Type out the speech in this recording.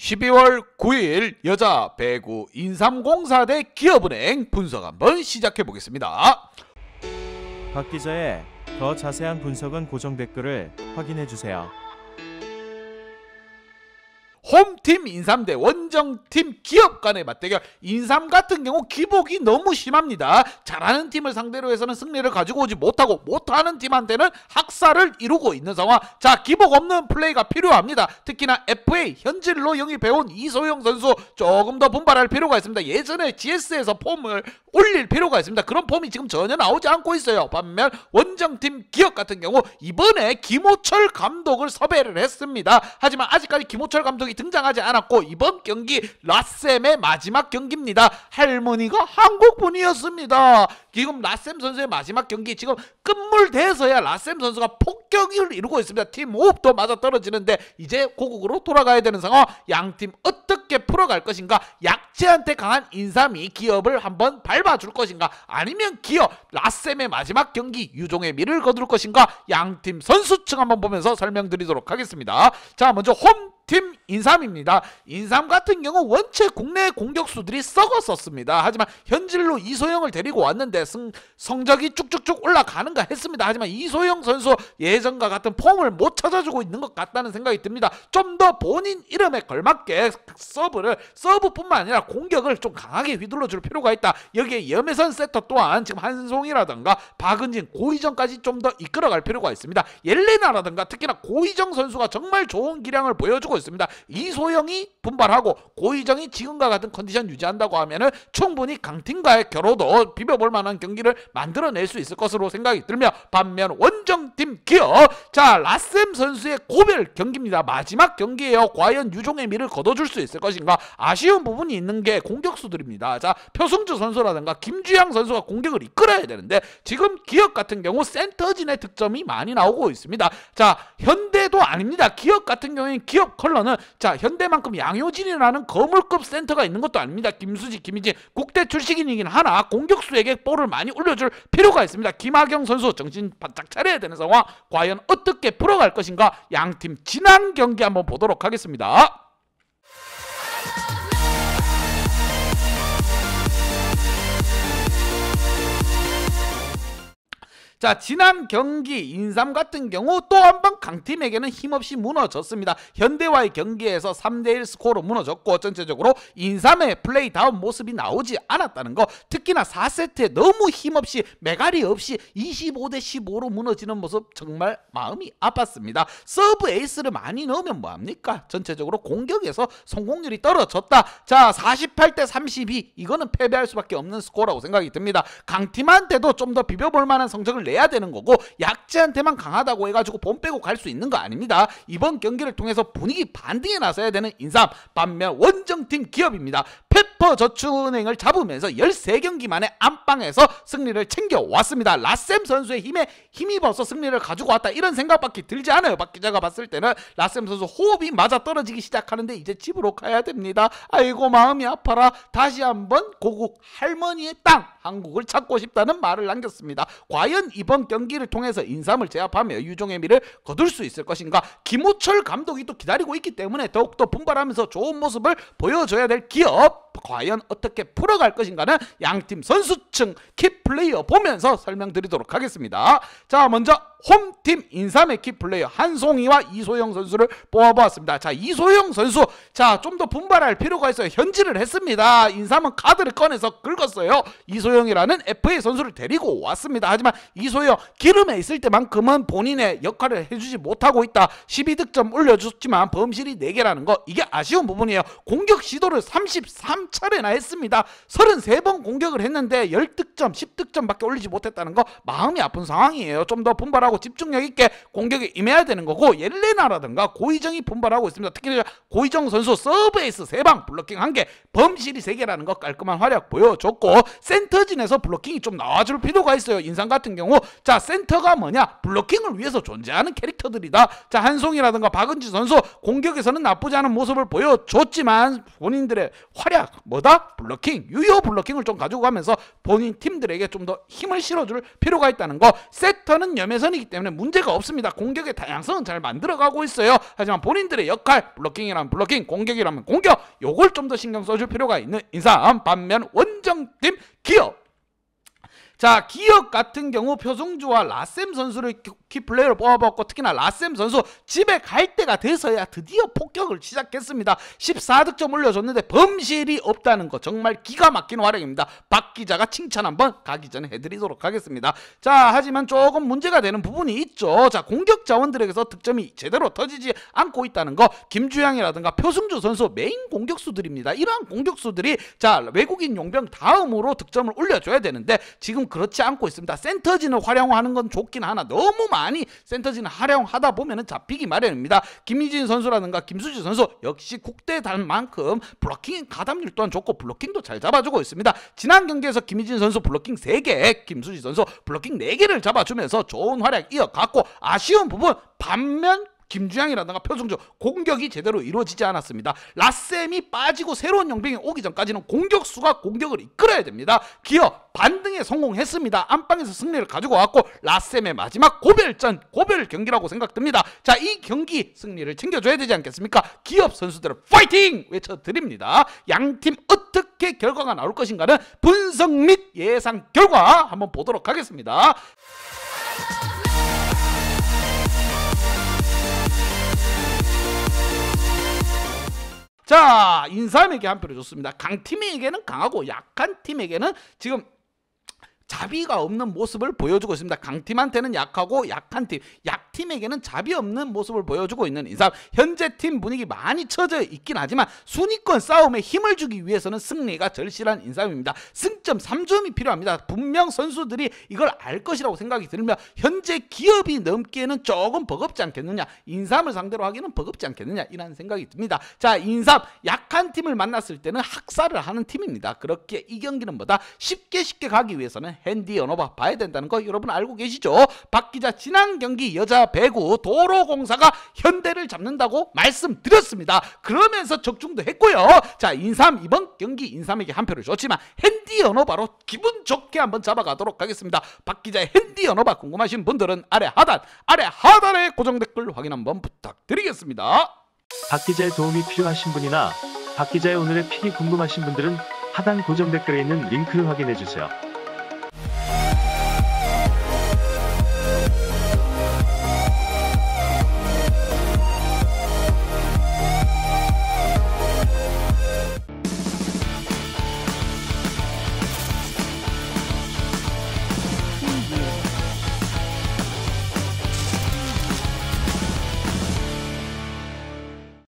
12월 9일 여자 배구 인삼공사 대 기업은행 분석 한번 시작해 보겠습니다. 박 기자의 더 자세한 분석은 고정 댓글을 확인해 주세요. 홈팀 인삼 대 원정팀 기업 간의 맞대결. 인삼 같은 경우 기복이 너무 심합니다. 잘하는 팀을 상대로 해서는 승리를 가지고 오지 못하고 못하는 팀한테는 학살을 이루고 있는 상황. 자, 기복 없는 플레이가 필요합니다. 특히나 FA 현질로 영입해온 이소영 선수 조금 더 분발할 필요가 있습니다. 예전에 GS에서 폼을 올릴 필요가 있습니다. 그런 폼이 지금 전혀 나오지 않고 있어요. 반면 원정팀 기업 같은 경우 이번에 김호철 감독을 섭외를 했습니다. 하지만 아직까지 김호철 감독이 등장하지 않았고 이번 경기 라셈의 마지막 경기입니다. 할머니가 한국분이었습니다. 지금 라셈 선수의 마지막 경기 지금 끝물대에서야 라셈 선수가 폭격을 이루고 있습니다. 팀 호흡도 맞아떨어지는데 이제 고국으로 돌아가야 되는 상황. 양팀 어떻게 풀어갈 것인가. 약체한테 강한 인삼이 기업을 한번 밟아줄 것인가, 아니면 기업 라셈의 마지막 경기 유종의 미를 거둘 것인가. 양팀 선수층 한번 보면서 설명드리도록 하겠습니다. 자, 먼저 홈팀 인삼입니다. 인삼 같은 경우 원체 국내 공격수들이 썩었었습니다. 하지만 현질로 이소영을 데리고 왔는데 성적이 쭉쭉쭉 올라가는가 했습니다. 하지만 이소영 선수 예전과 같은 폼을 못 찾아주고 있는 것 같다는 생각이 듭니다. 좀 더 본인 이름에 걸맞게 서브뿐만 아니라 공격을 좀 강하게 휘둘러 줄 필요가 있다. 여기에 염혜선 세터 또한 지금 한송이라든가 박은진, 고희정까지 좀 더 이끌어갈 필요가 있습니다. 옐레나라든가 특히나 고희정 선수가 정말 좋은 기량을 보여주고 있습니다. 이소영이 분발하고 고희정이 지금과 같은 컨디션 유지한다고 하면은 충분히 강팀과의 겨뤄도 비벼볼 만한 경기를 만들어낼 수 있을 것으로 생각이 들며, 반면 원정팀 기업, 자, 라셈 선수의 고별 경기입니다. 마지막 경기에요. 과연 유종의 미를 거둬줄 수 있을 것인가. 아쉬운 부분이 있는 게 공격수들입니다. 자, 표승주 선수라든가 김주양 선수가 공격을 이끌어야 되는데 지금 기업 같은 경우 센터진의 득점이 많이 나오고 있습니다. 자, 현대도 아닙니다. 기업 같은 경우에는 기업 컬러는, 자, 현대만큼 양효진이라는 거물급 센터가 있는 것도 아닙니다. 김수지, 김희진 국대 출신이긴 하나 공격수에게 볼을 많이 올려줄 필요가 있습니다. 김하경 선수 정신 바짝 차려야 되는 상황. 과연 어떻게 풀어갈 것인가. 양팀 지난 경기 한번 보도록 하겠습니다. 자, 지난 경기 인삼 같은 경우 또 한 번 강팀에게는 힘없이 무너졌습니다. 현대와의 경기에서 3대1 스코어로 무너졌고 전체적으로 인삼의 플레이다운 모습이 나오지 않았다는 거, 특히나 4세트에 너무 힘없이 메가리 없이 25대 15로 무너지는 모습 정말 마음이 아팠습니다. 서브 에이스를 많이 넣으면 뭐합니까? 전체적으로 공격에서 성공률이 떨어졌다. 자, 48대 32, 이거는 패배할 수밖에 없는 스코어라고 생각이 듭니다. 강팀한테도 좀 더 비벼볼 만한 성적을 내야 되는 거고, 약체한테만 강하다고 해가지고 본 빼고 갈 수 있는 거 아닙니다. 이번 경기를 통해서 분위기 반등에 나서야 되는 인삼, 반면 원정팀 기업입니다. 페퍼저축은행을 잡으면서 13경기 만에 안방에서 승리를 챙겨왔습니다. 라셈 선수의 힘에 힘입어서 승리를 가지고 왔다, 이런 생각밖에 들지 않아요. 박 기자가 봤을 때는 라셈 선수 호흡이 맞아떨어지기 시작하는데 이제 집으로 가야 됩니다. 아이고 마음이 아파라. 다시 한번 고국 할머니의 땅 한국을 찾고 싶다는 말을 남겼습니다. 과연 이번 경기를 통해서 인삼을 제압하며 유종의 미를 거둘 수 있을 것인가. 김호철 감독이 또 기다리고 있기 때문에 더욱더 분발하면서 좋은 모습을 보여줘야 될 기업, 과연 어떻게 풀어갈 것인가는 양팀 선수층 키플레이어 보면서 설명드리도록 하겠습니다. 자, 먼저 홈팀 인삼의 키플레이어 한송이와 이소영 선수를 뽑아보았습니다. 자, 이소영 선수, 자, 좀 더 분발할 필요가 있어요. 현질을 했습니다. 인삼은 카드를 꺼내서 긁었어요. 이소영이라는 FA 선수를 데리고 왔습니다. 하지만 이소영 기름에 있을 때만큼은 본인의 역할을 해주지 못하고 있다. 12득점 올려줬지만 범실이 4개라는 거, 이게 아쉬운 부분이에요. 공격 시도를 33차례나 했습니다. 33번 공격을 했는데 10득점 10득점 밖에 올리지 못했다는 거 마음이 아픈 상황이에요. 좀 더 분발하고 집중력 있게 공격에 임해야 되는 거고, 옐레나라든가 고희정이 분발하고 있습니다. 특히 고희정 선수 서브에이스 3방 블로킹 1개, 범실이 3개라는 거 깔끔한 활약 보여줬고, 센터진에서 블로킹이 좀 나와줄 필요가 있어요. 인삼 같은 경우, 자, 센터가 뭐냐, 블로킹을 위해서 존재하는 캐릭터들이다. 자, 한송이라든가 박은지 선수 공격에서는 나쁘지 않은 모습을 보여줬지만 본인들의 활약, 뭐다? 블러킹, 유효 블러킹을 좀 가지고 가면서 본인 팀들에게 좀 더 힘을 실어줄 필요가 있다는 거. 세터는 염혜선이기 때문에 문제가 없습니다. 공격의 다양성은 잘 만들어가고 있어요. 하지만 본인들의 역할, 블러킹이라면 블러킹, 공격이라면 공격, 요걸 좀 더 신경 써줄 필요가 있는 인삼. 반면 원정팀 기업, 자, 기업 같은 경우 표승주와 라셈 선수를 키플레이어로 뽑아봤고, 특히나 라셈 선수 집에 갈 때가 돼서야 드디어 폭격을 시작했습니다. 14득점 올려줬는데 범실이 없다는 거 정말 기가 막힌 활약입니다. 박 기자가 칭찬 한번 가기 전에 해드리도록 하겠습니다. 자, 하지만 조금 문제가 되는 부분이 있죠. 자, 공격 자원들에게서 득점이 제대로 터지지 않고 있다는 거. 김주향이라든가 표승주 선수 메인 공격수들입니다. 이러한 공격수들이 자, 외국인 용병 다음으로 득점을 올려줘야 되는데 지금 그렇지 않고 있습니다. 센터진을 활용하는 건 좋긴 하나 너무 많이 센터진을 활용하다 보면은 잡히기 마련입니다. 김희진 선수라든가 김수지 선수 역시 국대 달 만큼 블로킹 가담률 또한 좋고 블로킹도 잘 잡아주고 있습니다. 지난 경기에서 김희진 선수 블로킹 3개, 김수지 선수 블로킹 4개를 잡아주면서 좋은 활약 이어갔고, 아쉬운 부분 반면 김주향이라든가 표승주 공격이 제대로 이루어지지 않았습니다. 라셈이 빠지고 새로운 용병이 오기 전까지는 공격수가 공격을 이끌어야 됩니다. 기어 반등에 성공했습니다. 안방에서 승리를 가지고 왔고, 라셈의 마지막 고별전, 고별 경기라고 생각됩니다. 자, 이 경기 승리를 챙겨줘야 되지 않겠습니까? 기업 선수들은 파이팅! 외쳐드립니다. 양팀 어떻게 결과가 나올 것인가는 분석 및 예상 결과 한번 보도록 하겠습니다. 자, 인삼에게 한 표를 줬습니다. 강팀에게는 강하고 약한 팀에게는 지금 자비가 없는 모습을 보여주고 있습니다. 강팀한테는 약하고 약한 팀, 약팀에게는 자비 없는 모습을 보여주고 있는 인삼. 현재 팀 분위기 많이 처져 있긴 하지만 순위권 싸움에 힘을 주기 위해서는 승리가 절실한 인삼입니다. 승점 3점이 필요합니다. 분명 선수들이 이걸 알 것이라고 생각이 들면 현재 기업이 넘기에는 조금 버겁지 않겠느냐, 인삼을 상대로 하기는 버겁지 않겠느냐, 이라는 생각이 듭니다. 자, 인삼 약한 팀을 만났을 때는 학살을 하는 팀입니다. 그렇게 이 경기는 뭐다? 쉽게 가기 위해서는 핸디 언어바 봐야 된다는 거 여러분 알고 계시죠? 박 기자 지난 경기 여자 배구 도로공사가 현대를 잡는다고 말씀드렸습니다. 그러면서 적중도 했고요. 자, 인삼 이번 경기 인삼에게 한 표를 줬지만 핸디 언어바로 기분 좋게 한번 잡아가도록 하겠습니다. 박 기자의 핸디 언어바 궁금하신 분들은 아래 하단에 고정 댓글 확인 한번 부탁드리겠습니다. 박 기자의 도움이 필요하신 분이나 박 기자의 오늘의 픽이 궁금하신 분들은 하단 고정 댓글에 있는 링크를 확인해 주세요.